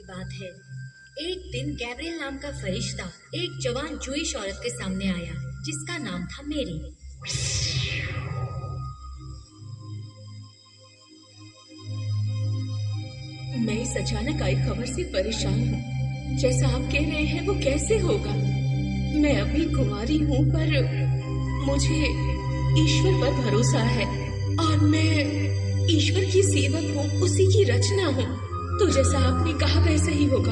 बात है। एक दिन गैब्रियल नाम का फरिश्ता एक जवान जूइश औरत के सामने आया जिसका नाम था मेरी। मैं इस अचानक आई खबर से परेशान हूँ। जैसा आप कह रहे हैं वो कैसे होगा? मैं अभी कुंवारी हूँ पर मुझे ईश्वर पर भरोसा है और मैं ईश्वर की सेवक हूँ, उसी की रचना हूँ। तो जैसा आपने कहा वैसा ही होगा।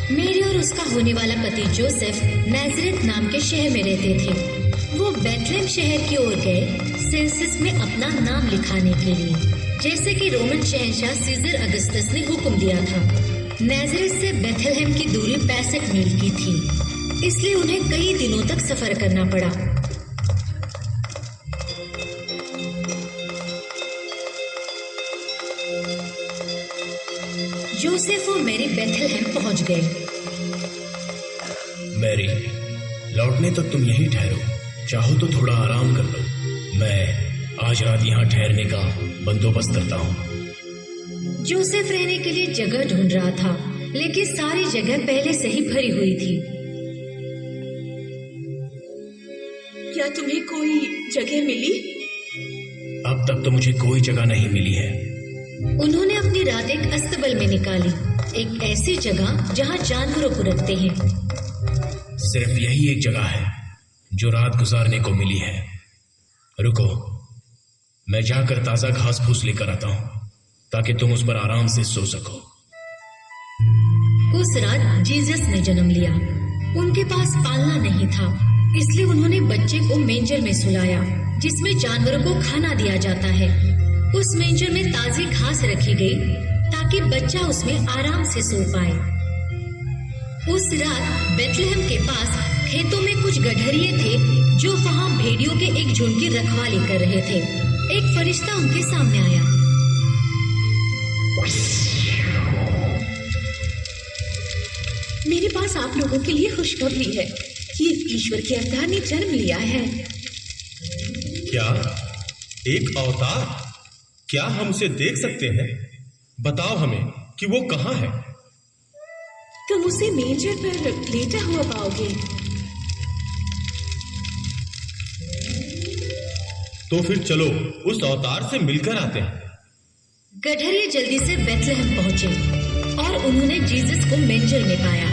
मेरी और उसका होने वाला पति जोसेफ नाज़रेथ नाम के शहर में रहते थे। वो बेथलेहम शहर की ओर गए सेंसस में अपना नाम लिखाने के लिए, जैसे कि रोमन शहंशाह सीजर अगस्टस ने हुक्म दिया था। नाज़रेथ से बेथलेहम की दूरी 65 मील की थी, इसलिए उन्हें कई दिनों तक सफर करना पड़ा। जोसेफ और मैरी बेथलेहम पहुंच गए। मैरी, लौटने तक तुम यहीं ठहरो, चाहो तो थोड़ा आराम कर लो। मैं आज रात यहाँ ठहरने का बंदोबस्त करता हूँ। जोसेफ रहने के लिए जगह ढूंढ रहा था, लेकिन सारी जगह पहले से ही भरी हुई थी। क्या तुम्हें कोई जगह मिली? अब तक तो मुझे कोई जगह नहीं मिली है। उन्होंने अपनी रात एक अस्तबल में निकाली, एक ऐसी जगह जहाँ जानवरों को रखते हैं। सिर्फ यही एक जगह है जो रात गुजारने को मिली है। रुको, मैं जाकर ताजा घास फूस लेकर आता हूँ ताकि तुम उस पर आराम से सो सको। उस रात जीसस ने जन्म लिया। उनके पास पालना नहीं था, इसलिए उन्होंने बच्चे को मेंजर में सुलाया, जिसमें जानवरों को खाना दिया जाता है। उस मेंजर में ताजी घास रखी गई ताकि बच्चा उसमें आराम से सो पाए। उस रात बेथलेहम के पास खेतों में कुछ गडरिये थे जो वहां भेड़ियों के एक झुंड की रखवाली कर रहे थे। एक फरिश्ता उनके सामने आया। मेरे पास आप लोगों के लिए खुशखबरी है कि ईश्वर के अवतार ने जन्म लिया है। क्या? एक अवतार? क्या हम उसे देख सकते हैं? बताओ हमें कि वो कहाँ है। तुम उसे मेंजर पर लेटा हुआ पाओगे। तो फिर चलो उस अवतार से मिलकर आते हैं। गडरिये जल्दी से बेथलेहम पहुंचे और उन्होंने जीसस को मेंजर में पाया,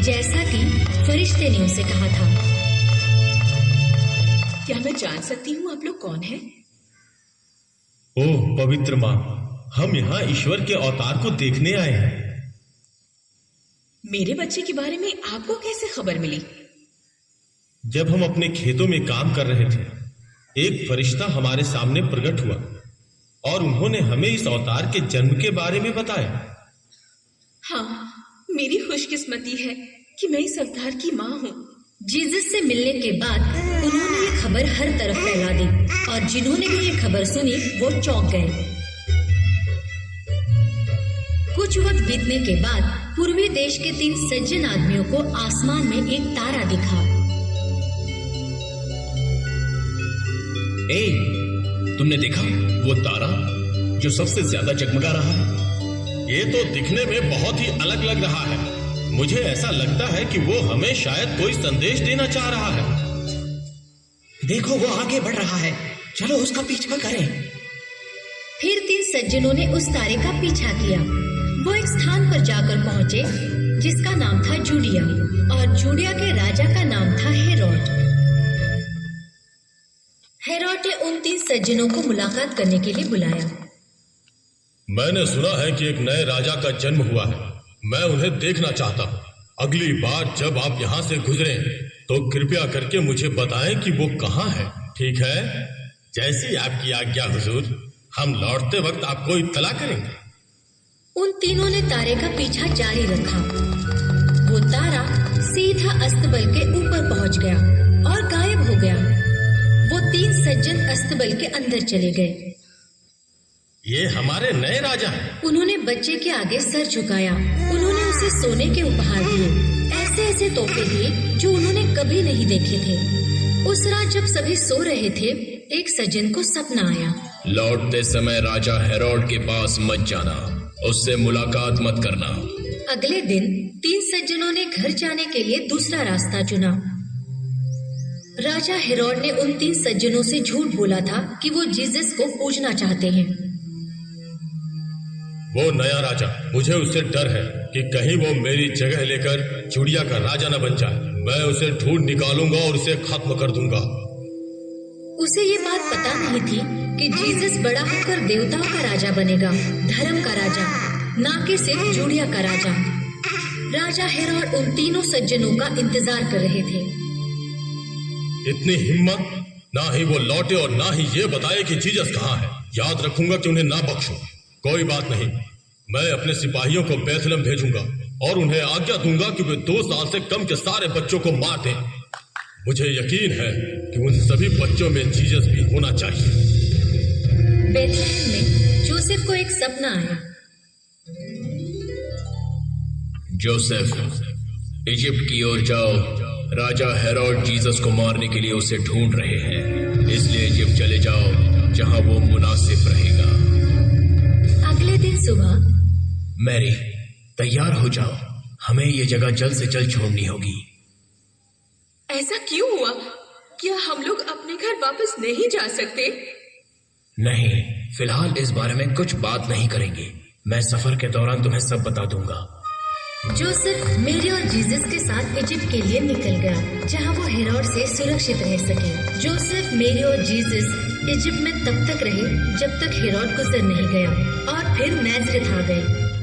जैसा कि फरिश्ते ने उसे कहा था। क्या मैं जान सकती हूँ आप लोग कौन हैं? ओह पवित्र माँ, हम यहाँ ईश्वर के अवतार को देखने आए हैं। मेरे बच्चे के बारे में आपको कैसे खबर मिली? जब हम अपने खेतों में काम कर रहे थे, एक फरिश्ता हमारे सामने प्रकट हुआ और उन्होंने हमें इस अवतार के जन्म के बारे में बताया। हाँ, मेरी खुशकिस्मती है कि मैं इस अवतार की माँ हूँ। जीसस से मिलने के बाद उन्होंने ये खबर हर तरफ फैला दी और जिन्होंने भी ये खबर सुनी वो चौंक गए। कुछ वक्त बीतने के बाद पूर्वी देश के 3 सज्जन आदमियों को आसमान में एक तारा दिखा। तुमने देखा वो तारा जो सबसे ज्यादा जगमगा रहा है? ये तो दिखने में बहुत ही अलग लग रहा है। मुझे ऐसा लगता है कि वो हमें शायद कोई संदेश देना चाह रहा है। देखो वो आगे बढ़ रहा है, चलो उसका पीछा करें। फिर 3 सज्जनों ने उस तारे का पीछा किया। वो एक स्थान पर जाकर पहुंचे जिसका नाम था जूडिया, और जूडिया के राजा का नाम था हेरोड। हेरोड ने उन 3 सज्जनों को मुलाकात करने के लिए बुलाया। मैंने सुना है कि एक नए राजा का जन्म हुआ है। मैं उन्हें देखना चाहता हूँ। अगली बार जब आप यहाँ से गुजरें तो कृपया करके मुझे बताएं कि वो कहाँ है। ठीक है? जैसी आपकी आज्ञा हुजूर। हम लौटते वक्त आपको इत्तला करेंगे। उन तीनों ने तारे का पीछा जारी रखा। वो तारा सीधा अस्तबल के ऊपर पहुंच गया और गायब हो गया। वो 3 सज्जन अस्तबल के अंदर चले गए। ये हमारे नए राजा हैं। उन्होंने बच्चे के आगे सर झुकाया। उन्होंने उसे सोने के उपहार दिए, ऐसे ऐसे तोहफे दिए जो उन्होंने कभी नहीं देखे थे। उस रात जब सभी सो रहे थे, एक सज्जन को सपना आया। लौटते समय राजा हेरोड के पास मत जाना उससे मुलाकात मत करना। अगले दिन 3 सज्जनों ने घर जाने के लिए दूसरा रास्ता चुना। राजा हेरोड ने उन 3 सज्जनों से झूठ बोला था कि वो जीसस को पूजना चाहते हैं। वो नया राजा, मुझे उससे डर है कि कहीं वो मेरी जगह लेकर जुड़िया का राजा न बन जाए। मैं उसे ढूंढ निकालूंगा और उसे खत्म कर दूंगा। उसे ये बात पता नहीं थी कि जीसस बड़ा होकर देवताओं का राजा बनेगा, धर्म का राजा, ना कि सिर्फ जुड़िया का राजा। राजा हेरोड उन तीनों सज्जनों का इंतजार कर रहे थे। इतनी हिम्मत, ना ही वो लौटे और ना ही ये बताए कि जीसस कहाँ है। याद रखूंगा कि उन्हें ना बख्शूं। कोई बात नहीं, मैं अपने सिपाहियों को बैतलहम भेजूंगा और उन्हें आज्ञा दूंगा कि वे 2 साल से कम के सारे बच्चों को मार दें। मुझे यकीन है कि उन सभी बच्चों में जीसस भी होना चाहिए। बैतलहम में जोसेफ को एक सपना आया। जोसेफ, इजिप्ट की ओर जाओ। राजा हेरोड जीसस को मारने के लिए उसे ढूंढ रहे हैं, इसलिए इजिप्ट चले जाओ जहां वो मुनासिब रहेगा। अगले दिन सुबह मैरी, तैयार हो जाओ, हमें ये जगह जल्द से जल्द छोड़नी होगी। ऐसा क्यों हुआ? क्या हम लोग अपने घर वापस नहीं जा सकते? नहीं, फिलहाल इस बारे में कुछ बात नहीं करेंगे। मैं सफर के दौरान तुम्हें सब बता दूंगा। जोसेफ मेरी और जीसस के साथ इजिप्ट के लिए निकल गया, जहां वो हेरोड से सुरक्षित रह सके। जोसेफ, मेरी और जीसस इजिप्ट में तब तक रहे जब तक हेरोड गुजर नहीं गया, और फिर नाज़रेथ आ गए।